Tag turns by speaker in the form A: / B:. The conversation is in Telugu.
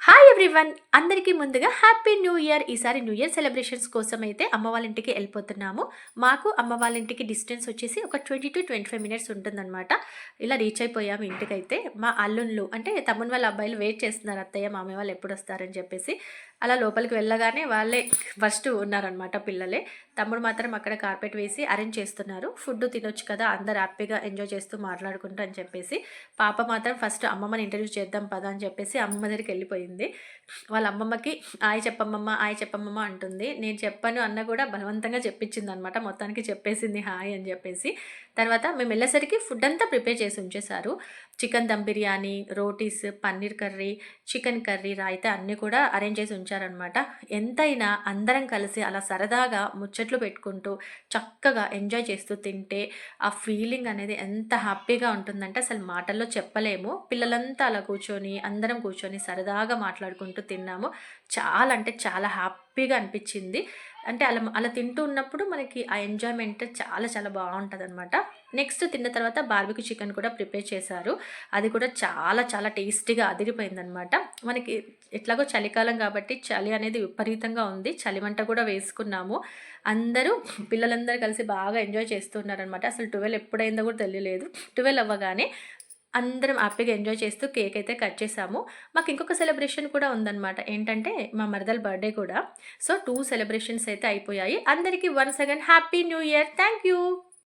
A: Hi everyone! అందరికీ ముందుగా హ్యాపీ న్యూ ఇయర్. ఈసారి న్యూ ఇయర్ సెలబ్రేషన్స్ కోసం అయితే అమ్మ వాళ్ళ ఇంటికి ఎళ్ళిపోతున్నాము. మాకు అమ్మ వాళ్ళ ఇంటికి డిస్టెన్స్ వచ్చేసి ఒక 20-25 మినిట్స్ ఉంటుందనమాట. ఇలా రీచ్ అయిపోయాము ఇంటికైతే. మా అల్లుళ్ళు అంటే తమ్ముని వాళ్ళ అబ్బాయిలు వెయిట్ చేస్తున్నారు అత్తయ్య, మామయ్య వాళ్ళు ఎప్పుడొస్తారని చెప్పేసి. అలా లోపలికి వెళ్ళగానే వాళ్ళే ఫస్ట్ ఉన్నారనమాట పిల్లలే. తమ్ముడు మాత్రం అక్కడ కార్పెట్ వేసి అరేంజ్ చేస్తున్నారు. ఫుడ్ తినొచ్చు కదా! అందరూ హ్యాపీగా ఎంజాయ్ చేస్తూ మాట్లాడుకుంటూ అని చెప్పేసి. పాప మాత్రం ఫస్ట్ అమ్మమ్మని ఇంట్రడ్యూస్ చేద్దాం పదా అని చెప్పేసి అమ్మమ్మ దగ్గరికెళ్ళిపోయింది. వాళ్ళ అమ్మమ్మకి "హాయ్ చెప్పమ్మమ్మ, హాయ్ చెప్పమ్మమ్మ" అంటుంది. నేను చెప్పను అన్న కూడా బలవంతంగా చెప్పించిందనమాట. మొత్తానికి చెప్పేసింది హాయ్ అని చెప్పేసి. తర్వాత మేమెళ్ళేసరికి ఫుడ్ అంతా ప్రిపేర్ చేసి ఉంచేశారు. Chicken dum biryani, rotis, paneer curry, chicken curry, raita అన్నీ కూడా అరేంజ్ చేసి ఉంచారనమాట. ఎంతైనా అందరం కలిసి అలా సరదాగా ముచ్చట్లు పెట్టుకుంటూ, చక్కగా ఎంజాయ్ చేస్తూ తింటే ఆ ఫీలింగ్ అనేది ఎంత హ్యాపీగా ఉంటుందంటే అసలు మాటల్లో చెప్పలేము. పిల్లలంతా అలా కూర్చొని, అందరం కూర్చొని సరదాగా మాట్లాడుకుంటూ తిన్నాము. చాలా అంటే చాలా హ్యాపీగా అనిపిచ్చింది. అంటే అలా అలా తింటూ ఉన్నప్పుడు మనకి ఆ ఎంజాయ్‌మెంట్ చాలా చాలా బావుంటదనమాట. నెక్స్ట్ తిన్న తర్వాత బార్బిక్యూ చికెన్ కూడా ప్రిపేర్ చేశారు. అది కూడా చాలా చాలా టేస్టీగా అదిరిపోయిందనమాట. మనకి ఎట్లాగో చలికాలం కాబట్టి చలి అనేది విపరీతంగా ఉంది. చలిమంట కూడా వేసుకున్నాము. అందరూ పిల్లలందరూ కలిసి బాగా ఎంజాయ్ చేస్తున్నారనమాట. అసలు 12 ఎప్పుడయిందో కూడా తెలియలేదు. 12 అవ్వగానే అందరం హ్యాపీగా ఎంజాయ్ చేస్తూ కేక్ అయితే కట్ చేసాము. మాకు ఇంకొక సెలబ్రేషన్ కూడా ఉందనమాట. ఏంటంటే మా మరదల బర్త్‌డే కూడా. సో, 2 సెలబ్రేషన్స్ అయితే అయిపోయాయి. అందరికీ once again happy new year. Thank you.